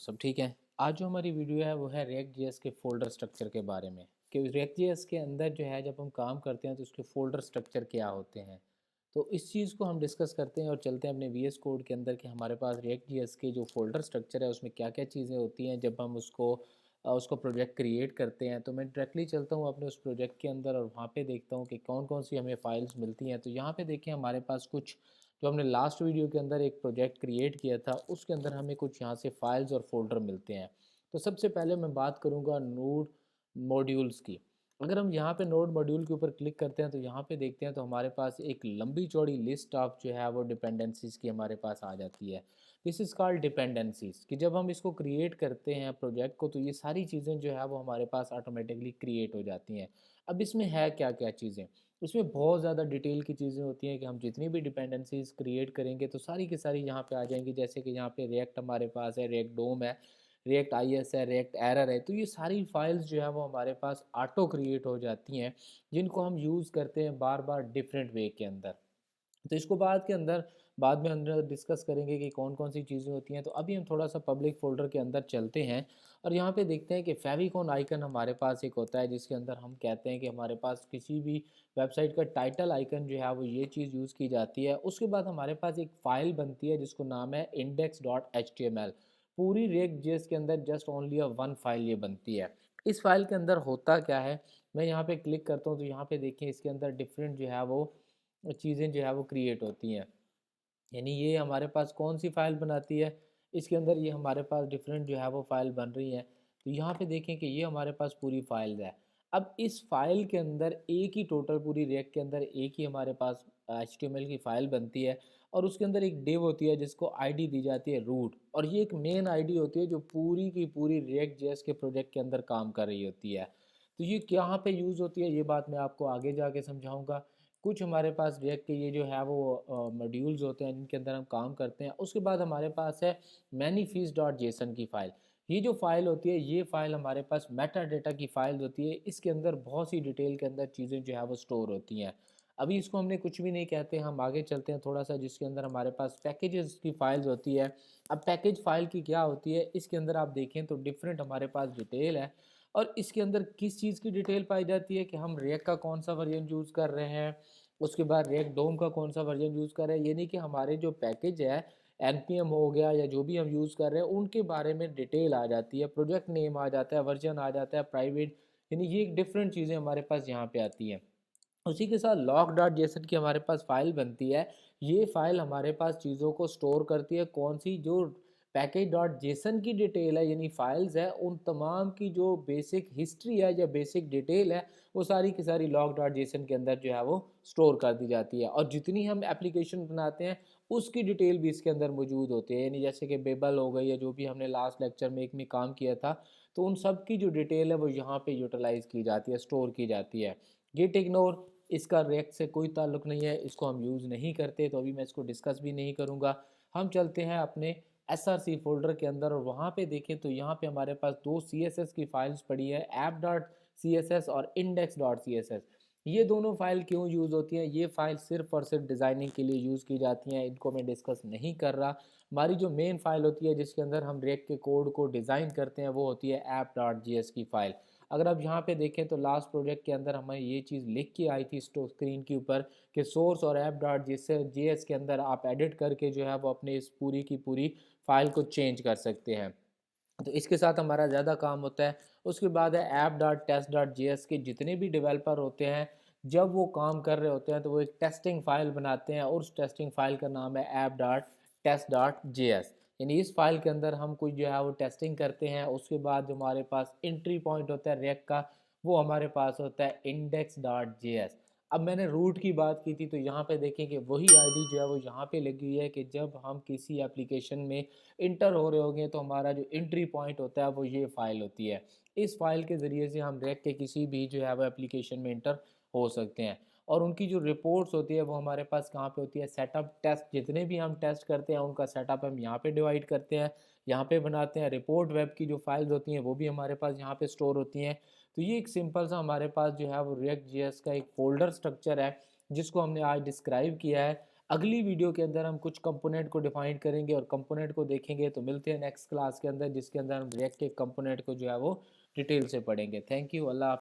सब ठीक है। आज जो हमारी वीडियो है वो है रिएक्ट जेएस के फ़ोल्डर स्ट्रक्चर के बारे में कि रिएक्ट जेएस के अंदर जो है जब हम काम करते हैं तो उसके फ़ोल्डर स्ट्रक्चर क्या होते हैं। तो इस चीज़ को हम डिस्कस करते हैं और चलते हैं अपने वीएस कोड के अंदर कि हमारे पास रिएक्ट जेएस के जो फ़ोल्डर स्ट्रक्चर है उसमें क्या क्या चीज़ें होती हैं जब हम उसको प्रोजेक्ट क्रिएट करते हैं। तो मैं डायरेक्टली चलता हूँ अपने उस प्रोजेक्ट के अंदर और वहाँ पे देखता हूँ कि कौन कौन सी हमें फ़ाइल्स मिलती हैं। तो यहाँ पे देखिए हमारे पास कुछ जो हमने लास्ट वीडियो के अंदर एक प्रोजेक्ट क्रिएट किया था उसके अंदर हमें कुछ यहाँ से फाइल्स और फोल्डर मिलते हैं। तो सबसे पहले मैं बात करूँगा नोड मॉड्यूल्स की। अगर हम यहाँ पे नोड मॉड्यूल के ऊपर क्लिक करते हैं तो यहाँ पे देखते हैं तो हमारे पास एक लंबी चौड़ी लिस्ट ऑफ जो है वो डिपेंडेंसीज़ की हमारे पास आ जाती है। दिस इज़ कॉल्ड डिपेंडेंसीज़ कि जब हम इसको क्रिएट करते हैं प्रोजेक्ट को तो ये सारी चीज़ें जो है वो हमारे पास ऑटोमेटिकली क्रिएट हो जाती हैं। अब इसमें है क्या क्या चीज़ें, इसमें बहुत ज़्यादा डिटेल की चीज़ें होती हैं कि हम जितनी भी डिपेंडेंसीज़ क्रिएट करेंगे तो सारी की सारी यहाँ पे आ जाएंगी। जैसे कि यहाँ पे रिएक्ट हमारे पास है, रिएक्ट डोम है, रिएक्ट आईएस है, रिएक्ट एरर है। तो ये सारी फाइल्स जो है वो हमारे पास ऑटो क्रिएट हो जाती हैं जिनको हम यूज़ करते हैं बार बार डिफरेंट वे के अंदर। तो इसको बाद में अंदर डिस्कस करेंगे कि कौन कौन सी चीज़ें होती हैं। तो अभी हम थोड़ा सा पब्लिक फ़ोल्डर के अंदर चलते हैं और यहाँ पे देखते हैं कि फेविकॉन आइकन हमारे पास एक होता है जिसके अंदर हम कहते हैं कि हमारे पास किसी भी वेबसाइट का टाइटल आइकन जो है वो ये चीज़ यूज़ की जाती है। उसके बाद हमारे पास एक फ़ाइल बनती है जिसको नाम है index.html। पूरी रिएक्ट जेएस के अंदर जस्ट ओनली वन फाइल ये बनती है। इस फाइल के अंदर होता क्या है, मैं यहाँ पे क्लिक करता हूँ तो यहाँ पे देखिए इसके अंदर डिफरेंट जो है वो चीज़ें जो है वो क्रिएट होती हैं। यानी ये हमारे पास कौन सी फ़ाइल बनाती है, इसके अंदर ये हमारे पास डिफरेंट जो है वो फ़ाइल बन रही हैं। तो यहाँ पे देखें कि ये हमारे पास पूरी फ़ाइल्स है। अब इस फ़ाइल के अंदर एक ही टोटल पूरी रिएक्ट के अंदर एक ही हमारे पास एचटीएमएल की फ़ाइल बनती है और उसके अंदर एक डिव होती है जिसको आईडी दी जाती है रूट, और ये एक मेन आईडी होती है जो पूरी की पूरी रिएक्ट जेएस के प्रोजेक्ट के अंदर काम कर रही होती है। तो ये कहाँ पे यूज़ होती है ये बात मैं आपको आगे जाके समझाऊंगा। कुछ हमारे पास रिएक्ट के ये जो है वो मॉड्यूल्स होते हैं जिनके अंदर हम काम करते हैं। उसके बाद हमारे पास है मैनीफीस डॉट जेसन की फ़ाइल। ये जो फ़ाइल होती है ये फ़ाइल हमारे पास मेटा डेटा की फ़ाइल होती है। इसके अंदर बहुत सी डिटेल के अंदर चीज़ें जो है वो स्टोर होती हैं। अभी इसको हमने कुछ भी नहीं कहते, हम आगे चलते हैं थोड़ा सा जिसके अंदर हमारे पास पैकेजेस की फ़ाइल्स होती है। अब पैकेज फ़ाइल की क्या होती है, इसके अंदर आप देखें तो डिफरेंट हमारे पास डिटेल है और इसके अंदर किस चीज़ की डिटेल पाई जाती है कि हम रिएक्ट का कौन सा वर्जन यूज़ कर रहे हैं, उसके बाद रिएक्ट डोम का कौन सा वर्जन यूज़ कर रहे हैं। यानी कि हमारे जो पैकेज है npm हो गया या जो भी हम यूज़ कर रहे हैं उनके बारे में डिटेल आ जाती है, प्रोजेक्ट नेम आ जाता है, वर्जन आ जाता है, प्राइवेट, यानी ये डिफरेंट चीज़ें हमारे पास यहाँ पे आती हैं। उसी के साथ लॉग डॉट जेसन की हमारे पास फ़ाइल बनती है। ये फ़ाइल हमारे पास चीज़ों को स्टोर करती है, कौन सी, जो पैकेज डॉट जेसन की डिटेल है यानी फाइल्स है उन तमाम की जो बेसिक हिस्ट्री है या बेसिक डिटेल है वो सारी की सारी लॉग डॉट जेसन के अंदर जो है वो स्टोर कर दी जाती है। और जितनी हम एप्लीकेशन बनाते हैं उसकी डिटेल भी इसके अंदर मौजूद होती है। यानी जैसे कि बेबल हो गई या जो भी हमने लास्ट लेक्चर में एक में काम किया था तो उन सब की जो डिटेल है वो यहाँ पे यूटिलाइज़ की जाती है, स्टोर की जाती है। गिट इग्नोर, इसका रिएक्ट से कोई ताल्लुक़ नहीं है, इसको हम यूज़ नहीं करते तो अभी मैं इसको डिस्कस भी नहीं करूँगा। हम चलते हैं अपने एसआरसी फ़ोल्डर के अंदर और वहाँ पे देखें तो यहाँ पे हमारे पास दो सीएसएस की फाइल्स पड़ी है, app dot C S S और index dot C S S. ये दोनों फाइल क्यों यूज़ होती हैं, ये फाइल सिर्फ और सिर्फ डिज़ाइनिंग के लिए यूज़ की जाती हैं, इनको मैं डिस्कस नहीं कर रहा। हमारी जो मेन फाइल होती है जिसके अंदर हम रिएक्ट के कोड को डिज़ाइन करते हैं वो होती है ऐप डॉट जी एस की फ़ाइल। अगर आप यहाँ पे देखें तो लास्ट प्रोजेक्ट के अंदर हमें ये चीज़ लिख के आई थी स्क्रीन के ऊपर कि सोर्स और ऐप डॉट जी एस के अंदर आप एडिट करके जो है वो अपने इस पूरी की पूरी फाइल को चेंज कर सकते हैं। तो इसके साथ हमारा ज़्यादा काम होता है। उसके बाद है app dot test dot J S के जितने भी डेवलपर होते हैं जब वो काम कर रहे होते हैं तो वो एक टेस्टिंग फ़ाइल बनाते हैं और उस टेस्टिंग फ़ाइल का नाम है app dot test dot J S. यानी इस फाइल के अंदर हम कुछ जो है वो टेस्टिंग करते हैं। उसके बाद जो हमारे पास एंट्री पॉइंट होता है रिएक्ट का वो हमारे पास होता है इंडेक्स डॉट जे एस। अब मैंने रूट की बात की थी तो यहाँ पे देखें कि वही आईडी जो है वो यहाँ पे लगी हुई है कि जब हम किसी एप्लीकेशन में इंटर हो रहे होंगे तो हमारा जो एंट्री पॉइंट होता है वो ये फाइल होती है। इस फाइल के ज़रिए से हम रिएक्ट के किसी भी जो है वो एप्लीकेशन में इंटर हो सकते हैं। और उनकी जो रिपोर्ट्स होती है वो हमारे पास कहाँ पे होती है, सेटअप टेस्ट, जितने भी हम टेस्ट करते हैं उनका सेटअप हम यहाँ पे डिवाइड करते हैं, यहाँ पे बनाते हैं। रिपोर्ट वेब की जो फाइल्स होती हैं वो भी हमारे पास यहाँ पे स्टोर होती हैं। तो ये एक सिंपल सा हमारे पास जो है वो रिएक्ट जेएस का एक फ़ोल्डर स्ट्रक्चर है जिसको हमने आज डिस्क्राइब किया है। अगली वीडियो के अंदर हम कुछ कंपोनेंट को डिफाइन करेंगे और कंपोनेंट को देखेंगे। तो मिलते हैं नेक्स्ट क्लास के अंदर, जिसके अंदर हम रिएक्ट के कंपोनेंट को जो है वो डिटेल से पढ़ेंगे। Thank you. अल्लाह।